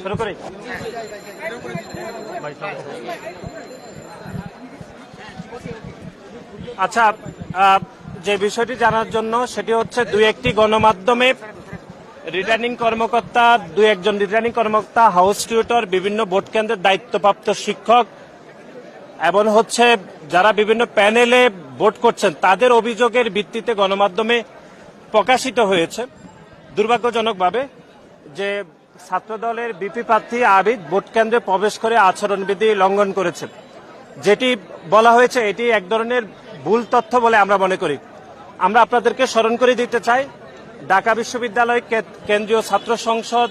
শুরু করি। আচ্ছা, যে বিষয়টি জানার জন্য সেটি হচ্ছে দুই একটি গণমাধ্যমে রিটার্নিং কর্মকর্তা, দুই একজন রিটার্নিং কর্মকর্তা, হাউস টিউটর, বিভিন্ন ভোট কেন্দ্রের দায়িত্বপ্রাপ্ত শিক্ষক এবং হচ্ছে যারা বিভিন্ন প্যানেলে ভোট করছেন তাদের অভিযোগের ভিত্তিতে গণমাধ্যমে প্রকাশিত হয়েছে দুর্ভাগ্যজনকভাবে যে ছাত্রদলের বিপি প্রার্থী আবিদ ভোট কেন্দ্রে প্রবেশ করে আচরণবিধি লঙ্ঘন করেছে। যেটি বলা হয়েছে এটি এক ধরনের ভুল তথ্য বলে আমরা মনে করি। আমরা আপনাদেরকে স্মরণ করে দিতে চাই, ঢাকা বিশ্ববিদ্যালয় কেন্দ্রীয় ছাত্র সংসদ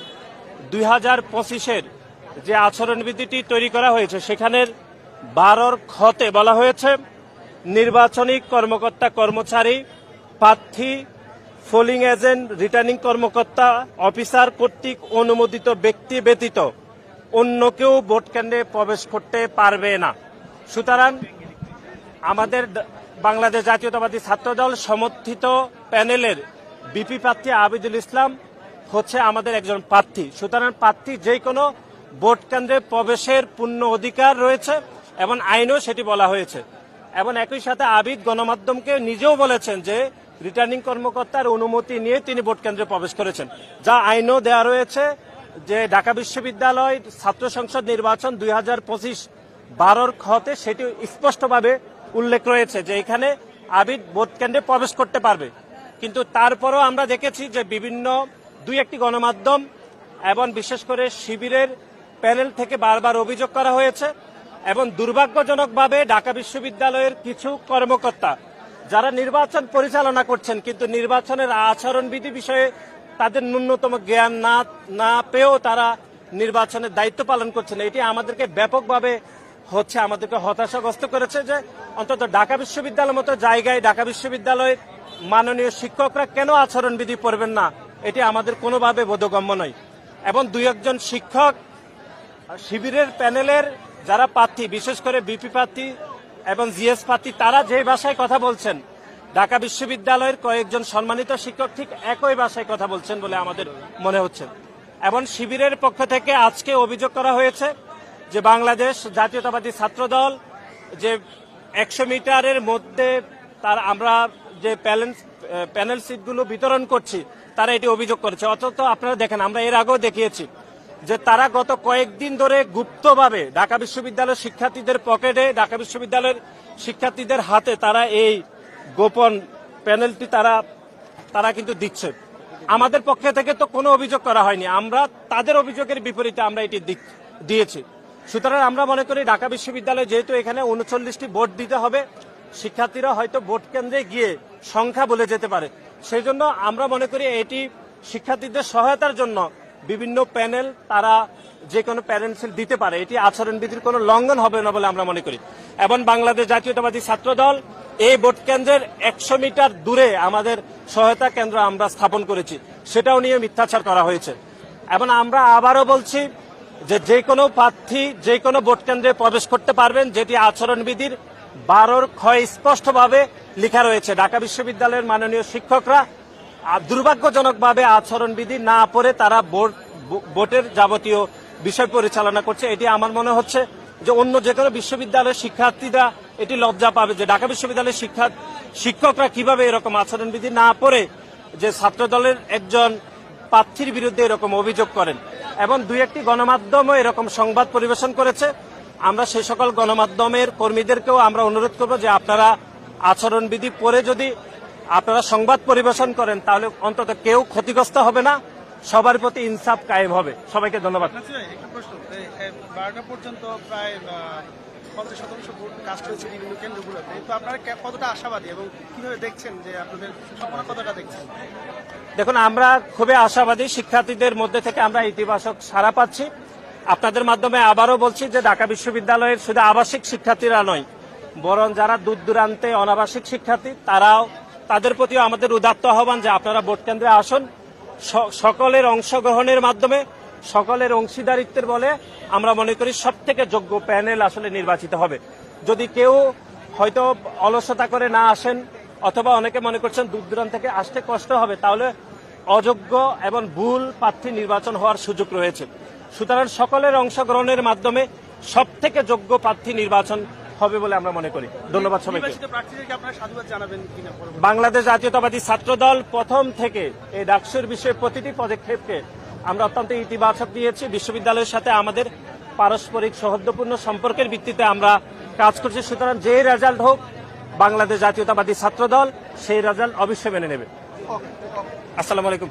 2025-এর যে আচরণবিধিটি তৈরি করা হয়েছে সেখানের 12 খতে বলা হয়েছে নির্বাচনী কর্মকর্তা কর্মচারী, প্রার্থী, পোলিং এজেন্ট, রিটার্নিং কর্মকর্তা, অফিসার কর্তৃক অনুমোদিত ব্যক্তি ব্যতীত অন্য কেউ ভোট কেন্দ্রে প্রবেশ করতে পারবে না। সুতরাং আমাদের বাংলাদেশ জাতীয়তাবাদী ছাত্রদল সমর্থিত প্যানেলের বিপি প্রার্থী আবিদুল ইসলাম হচ্ছে আমাদের একজন প্রার্থী। সুতরাং প্রার্থী যে কোনো ভোট কেন্দ্রে প্রবেশের পূর্ণ অধিকার রয়েছে এবং আইনেও সেটি বলা হয়েছে। এবং একই সাথে আবিদ গণমাধ্যমকে নিজেও বলেছেন যে রিটার্নিং কর্মকর্তার অনুমতি নিয়ে তিনি ভোট কেন্দ্রে প্রবেশ করেছেন, যা আইনও দেওয়া রয়েছে যে ঢাকা বিশ্ববিদ্যালয় ছাত্র সংসদ নির্বাচন 2025 12 খতে সেটি স্পষ্টভাবে উল্লেখ রয়েছে যে এখানে আবিদ ভোট কেন্দ্রে প্রবেশ করতে পারবে। কিন্তু তারপরও আমরা দেখেছি যে বিভিন্ন দুই একটি গণমাধ্যম এবং বিশেষ করে শিবিরের প্যানেল থেকে বারবার অভিযোগ করা হয়েছে এবং দুর্ভাগ্যজনকভাবে ঢাকা বিশ্ববিদ্যালয়ের কিছু কর্মকর্তা যারা নির্বাচন পরিচালনা করছেন কিন্তু নির্বাচনের আচরণবিধি বিষয়ে তাদের ন্যূনতম জ্ঞান না পেয়েও তারা নির্বাচনের দায়িত্ব পালন করছেন। এটি আমাদেরকে ব্যাপকভাবে আমাদেরকে হতাশাগ্রস্ত করেছে যে অন্তত ঢাকা বিশ্ববিদ্যালয়ের মতো জায়গায় ঢাকা বিশ্ববিদ্যালয়ের মাননীয় শিক্ষকরা কেন আচরণবিধি পড়বেন না, এটি আমাদের কোনোভাবে বোধগম্য নয়। এবং দুই একজন শিক্ষক শিবিরের প্যানেলের যারা প্রার্থী, বিশেষ করে বিপি প্রার্থী এবং জিএস প্রার্থী, তারা যে ভাষায় কথা বলছেন ঢাকা বিশ্ববিদ্যালয়ের কয়েকজন সম্মানিত শিক্ষক ঠিক একই ভাষায় কথা বলছেন বলে আমাদের মনে হচ্ছে। এবং শিবিরের পক্ষ থেকে আজকে অভিযোগ করা হয়েছে যে বাংলাদেশ জাতীয়তাবাদী ছাত্রদল যে 100 মিটারের মধ্যে আমরা যে প্যানেল সিটগুলো বিতরণ করছি তারা এটি অভিযোগ করেছে। অথচ আপনারা দেখেন, আমরা এর আগেও দেখিয়েছি যে তারা গত কয়েকদিন ধরে গুপ্তভাবে ঢাকা বিশ্ববিদ্যালয়ের শিক্ষার্থীদের পকেটে, ঢাকা বিশ্ববিদ্যালয়ের শিক্ষার্থীদের হাতে তারা এই গোপন প্যানেলটি তারা কিন্তু দিচ্ছে। আমাদের পক্ষে থেকে তো কোনো অভিযোগ করা হয়নি, আমরা তাদের অভিযোগের বিপরীতে আমরা এটি দিয়েছি। সুতরাং আমরা মনে করি ঢাকা বিশ্ববিদ্যালয়ে যেহেতু এখানে 39টি ভোট দিতে হবে, শিক্ষার্থীরা হয়তো ভোট কেন্দ্রে গিয়ে সংখ্যা বলে যেতে পারে, সেই জন্য আমরা মনে করি এটি শিক্ষার্থীদের সহায়তার জন্য বিভিন্ন প্যানেল তারা যে কোনো প্যারেন্টস দিতে পারে, এটি আচরণবিধির কোনো লঙ্ঘন হবে না বলে আমরা মনে করি। এবং বাংলাদেশ জাতীয়তাবাদী ছাত্রদল এই ভোট কেন্দ্রের 100 মিটার দূরে আমাদের সহায়তা কেন্দ্র আমরা স্থাপন করেছি, সেটাও নিয়ে মিথ্যাচার করা হয়েছে। এবং আমরা আবারও বলছি যে কোনো প্রার্থী যে কোনো ভোট কেন্দ্রে প্রবেশ করতে পারবেন, যেটি আচরণবিধির 12 খ স্পষ্টভাবে লেখা রয়েছে। ঢাকা বিশ্ববিদ্যালয়ের মাননীয় শিক্ষকরা দুর্ভাগ্যজনকভাবে আচরণবিধি না পড়ে তারা ভোটের যাবতীয় বিষয় পরিচালনা করছে। এটি আমার মনে হচ্ছে যে অন্য যে কোনো বিশ্ববিদ্যালয়ের শিক্ষার্থীরা এটি লজ্জা পাবে যে ঢাকা বিশ্ববিদ্যালয়ের শিক্ষকরা কিভাবে এরকম আচরণবিধি না পড়ে যে ছাত্রদলের একজন প্রার্থীর বিরুদ্ধে এরকম অভিযোগ করেন। এবং দুই একটি গণমাধ্যমও এরকম সংবাদ পরিবেশন করেছে। আমরা সেই সকল গণমাধ্যমের কর্মীদেরকেও আমরা অনুরোধ করব যে আপনারা আচরণবিধি পড়ে যদি আপনারা সংবাদ পরিবেশন করেন তাহলে অন্তত কেউ ক্ষতিগ্রস্ত হবে না, সবার প্রতি ইনসাফ কায়েম হবে। সবাইকে ধন্যবাদ। একটা প্রশ্ন, 12টা পর্যন্ত প্রায় 50% ভোট কাস্ট হয়েছে বিভিন্ন কেন্দ্রগুলোতে, তো আপনারা কতটা আশাবাদী এবং কিভাবে দেখছেন যে আপনাদের সম্ভাবনা কতটা দেখছেন? দেখুন, আমরা খুবই আশাবাদী, শিক্ষার্থীদের মধ্যে থেকে আমরা ইতিবাচক সাড়া পাচ্ছি। আপনাদের মাধ্যমে আবারও বলছি যে ঢাকা বিশ্ববিদ্যালয়ের শুধু আবাসিক শিক্ষার্থীরা নয়, বরং যারা দূর দূরান্তে অনাবাসিক শিক্ষার্থী তাদের প্রতিও আমাদের উদাত্ত আহ্বান যে আপনারা ভোট কেন্দ্রে আসুন। সকলের অংশগ্রহণের মাধ্যমে, সকলের অংশীদারিত্বের বলে আমরা মনে করি সবথেকে যোগ্য প্যানেল আসলে নির্বাচিত হবে। যদি কেউ হয়তো অলসতা করে না আসেন, অথবা অনেকে মনে করছেন দূর দূরান্ত থেকে আসতে কষ্ট হবে, তাহলে অযোগ্য এবং ভুল প্রার্থী নির্বাচন হওয়ার সুযোগ রয়েছে। সুতরাং সকলের অংশগ্রহণের মাধ্যমে সব থেকে যোগ্য প্রার্থী নির্বাচন হবে বলে আমরা মনে করি। ধন্যবাদ সবাইকে। নির্বাচিত প্রার্থীদেরকে আপনারা সাধুবাদ জানাবেন কিনা? বাংলাদেশ জাতীয়তাবাদী ছাত্রদল প্রথম থেকে এই ডাকসুর বিষয়ে প্রতিটি পদক্ষেপকে আমরা অত্যন্ত ইতিবাচক দিয়েছি। বিশ্ববিদ্যালয়ের সাথে আমাদের পারস্পরিক সৌহার্দ্যপূর্ণ সম্পর্কের ভিত্তিতে আমরা কাজ করছি। সুতরাং যে রেজাল্ট হোক, বাংলাদেশ জাতীয়তাবাদী ছাত্রদল সেই রেজাল্ট অবশ্যই মেনে নেবে। আসসালামু আলাইকুম।